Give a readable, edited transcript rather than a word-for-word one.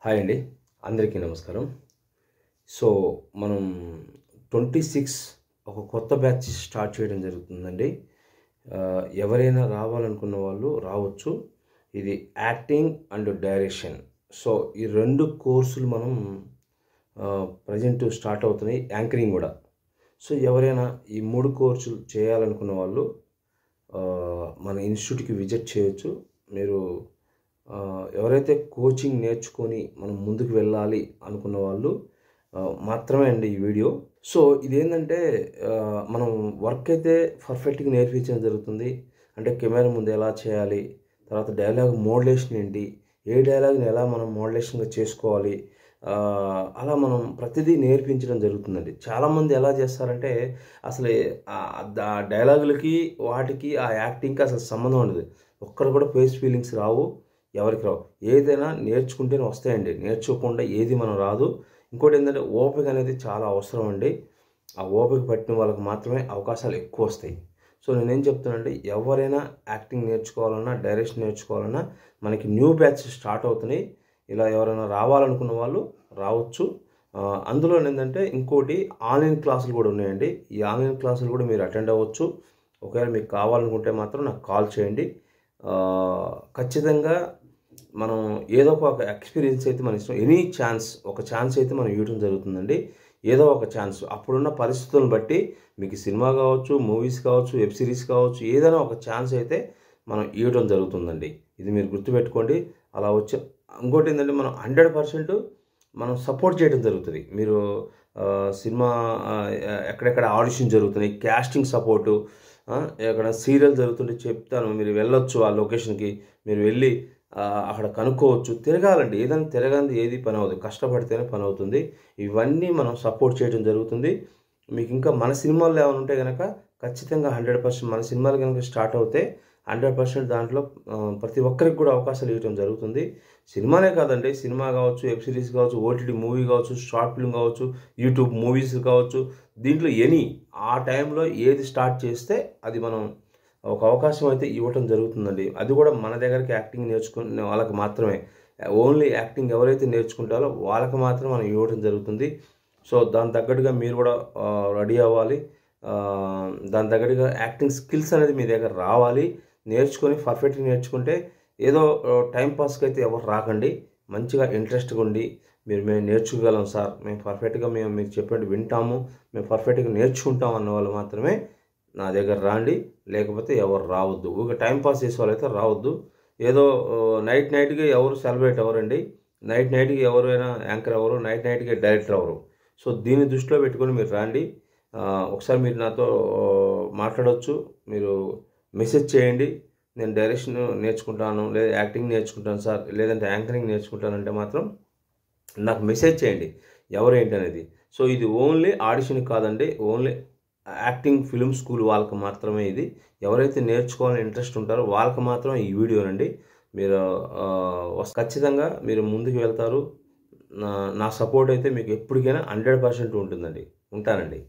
Hi అండి, అందరికీ నమస్కారం. సో మనం 26 ఒక కొత్త బ్యాచ్ స్టార్ట్ చేయడం జరుగుతుందండి. ఎవరైనా రావాలనుకున్న వాళ్ళు రావచ్చు. ఇది యాక్టింగ్ అండ్ డైరెక్షన్. సో ఈ 2 కోర్సులు మనం ప్రజెంట్ స్టార్ట్ అవుతున్నాయి. యాంకరింగ్ కూడా. సో ఎవరైనా ఈ 3 కోర్సులు చేయాలనుకున్న వాళ్ళు మన ఇన్స్టిట్యూట్కి విజిట్ చేయొచ్చు. మీరు ఎవరైతే కోచింగ్ నేర్చుకొని మనం ముందుకు వెళ్ళాలి అనుకున్న వాళ్ళు మాత్రమే అండి ఈ వీడియో. సో ఇదేంటంటే మనం వర్క్ అయితే పర్ఫెక్ట్గా నేర్పించడం జరుగుతుంది. అంటే కెమెరా ముందు ఎలా చేయాలి, తర్వాత డైలాగ్ మోడ్యులేషన్ ఏంటి, ఏ డైలాగ్ని ఎలా మనం మోడ్యులేషన్గా చేసుకోవాలి, అలా మనం ప్రతిదీ నేర్పించడం జరుగుతుందండి. చాలామంది ఎలా చేస్తారంటే అసలు ఆ డైలాగులకి వాటికి ఆ యాక్టింగ్కి అసలు సంబంధం ఉండదు. ఒక్కడ కూడా ఫేస్ ఫీలింగ్స్ రావు, ఎవరికి రావు. ఏదైనా నేర్చుకుంటేనే వస్తాయండి, నేర్చుకోకుండా ఏది మనం రాదు. ఇంకోటి ఏంటంటే ఓపిక అనేది చాలా అవసరం అండి. ఆ ఓపిక పట్టిన వాళ్ళకి మాత్రమే అవకాశాలు ఎక్కువ వస్తాయి. సో నేనేం చెప్తానంటే ఎవరైనా యాక్టింగ్ నేర్చుకోవాలన్నా, డైరెక్షన్ నేర్చుకోవాలన్నా మనకి న్యూ బ్యాచ్ స్టార్ట్ అవుతున్నాయి. ఇలా ఎవరైనా రావాలనుకున్న వాళ్ళు రావచ్చు. అందులో ఏంటంటే ఇంకోటి ఆన్లైన్ క్లాసులు కూడా ఉన్నాయండి. ఈ ఆన్లైన్ క్లాసులు కూడా మీరు అటెండ్ అవ్వచ్చు. ఒకవేళ మీకు కావాలనుకుంటే మాత్రం నాకు కాల్ చేయండి. ఖచ్చితంగా మనం ఏదో ఒక ఎక్స్పీరియన్స్ అయితే మన ఇష్టం. ఎనీ ఛాన్స్, ఒక ఛాన్స్ అయితే మనం ఇవ్వడం జరుగుతుందండి. ఏదో ఒక ఛాన్స్ అప్పుడున్న పరిస్థితులను బట్టి మీకు సినిమా కావచ్చు, మూవీస్ కావచ్చు, వెబ్ సిరీస్ కావచ్చు, ఏదైనా ఒక ఛాన్స్ అయితే మనం ఇవ్వడం జరుగుతుందండి. ఇది మీరు గుర్తుపెట్టుకోండి. అలా వచ్చే ఇంకోటి ఏంటంటే మనం 100% మనం సపోర్ట్ చేయడం జరుగుతుంది. మీరు సినిమా ఎక్కడెక్కడ ఆడిషన్ జరుగుతున్నాయి, క్యాస్టింగ్ సపోర్టు, ఎక్కడ సీరియల్ జరుగుతుంటే చెప్తాను, మీరు వెళ్ళొచ్చు ఆ లొకేషన్కి. మీరు వెళ్ళి అక్కడ కనుక్కోవచ్చు. తిరగాలండి, ఏదైనా తిరగంది ఏది పని అవుతుంది, కష్టపడితేనే పని అవుతుంది. ఇవన్నీ మనం సపోర్ట్ చేయడం జరుగుతుంది. మీకు ఇంకా మన సినిమాల్లో ఏమైనా ఉంటే కనుక ఖచ్చితంగా 100% మన సినిమాలు కనుక స్టార్ట్ అవుతే 100% దాంట్లో ప్రతి ఒక్కరికి కూడా అవకాశాలు ఇవ్వడం జరుగుతుంది. సినిమానే కాదండి, సినిమా కావచ్చు, వెబ్ సిరీస్ కావచ్చు, ఓటీటీ మూవీ కావచ్చు, షార్ట్ ఫిల్మ్ కావచ్చు, యూట్యూబ్ మూవీస్ కావచ్చు, దీంట్లో ఆ టైంలో ఏది స్టార్ట్ చేస్తే అది మనం ఒక అవకాశం అయితే ఇవ్వటం జరుగుతుందండి. అది కూడా మన దగ్గరికి యాక్టింగ్ నేర్చుకునే వాళ్ళకి మాత్రమే. ఓన్లీ యాక్టింగ్ ఎవరైతే నేర్చుకుంటారో వాళ్ళకి మాత్రం మనం ఇవ్వడం జరుగుతుంది. సో దాని తగ్గట్టుగా మీరు కూడా రెడీ అవ్వాలి. దాని తగ్గట్టుగా యాక్టింగ్ స్కిల్స్ అనేది మీ దగ్గర రావాలి. నేర్చుకొని పర్ఫెక్ట్గా నేర్చుకుంటే ఏదో టైంపాస్కి అయితే ఎవరు రాకండి. మంచిగా ఇంట్రెస్ట్గా ఉండి మేము నేర్చుకోగలం సార్, మేము పర్ఫెక్ట్గా మీరు చెప్పండి వింటాము, మేము పర్ఫెక్ట్గా నేర్చుకుంటాం అన్న వాళ్ళు మాత్రమే నా దగ్గర రాండి. లేకపోతే ఎవరు రావద్దు. ఒక టైంపాస్ చేసే వాళ్ళైతే రావద్దు. ఏదో నైట్కి ఎవరు సెలబ్రేట్ అవ్వరండి. నైట్కి ఎవరైనా యాంకర్ అవ్వరు, నైట్కి డైరెక్టర్ అవ్వరు. సో దీన్ని దృష్టిలో పెట్టుకొని మీరు రాండి. ఒకసారి మీరు నాతో మాట్లాడవచ్చు. మీరు మెసేజ్ చేయండి, నేను డైరెక్షన్ నేర్చుకుంటాను, లేదా యాక్టింగ్ నేర్చుకుంటాను సార్, లేదంటే యాంకరింగ్ నేర్చుకుంటానంటే మాత్రం నాకు మెసేజ్ చేయండి ఎవరేంటి అనేది. సో ఇది ఓన్లీ ఆడిషన్ కాదండి, ఓన్లీ యాక్టింగ్ ఫిల్మ్ స్కూల్ వాళ్ళకి మాత్రమే ఇది. ఎవరైతే నేర్చుకోవాలని ఇంట్రెస్ట్ ఉంటారో వాళ్ళకి మాత్రం ఈ వీడియోనండి. మీరు ఖచ్చితంగా మీరు ముందుకు వెళ్తారు. నా సపోర్ట్ అయితే మీకు ఎప్పటికైనా 100% ఉంటుందండి. ఉంటానండి.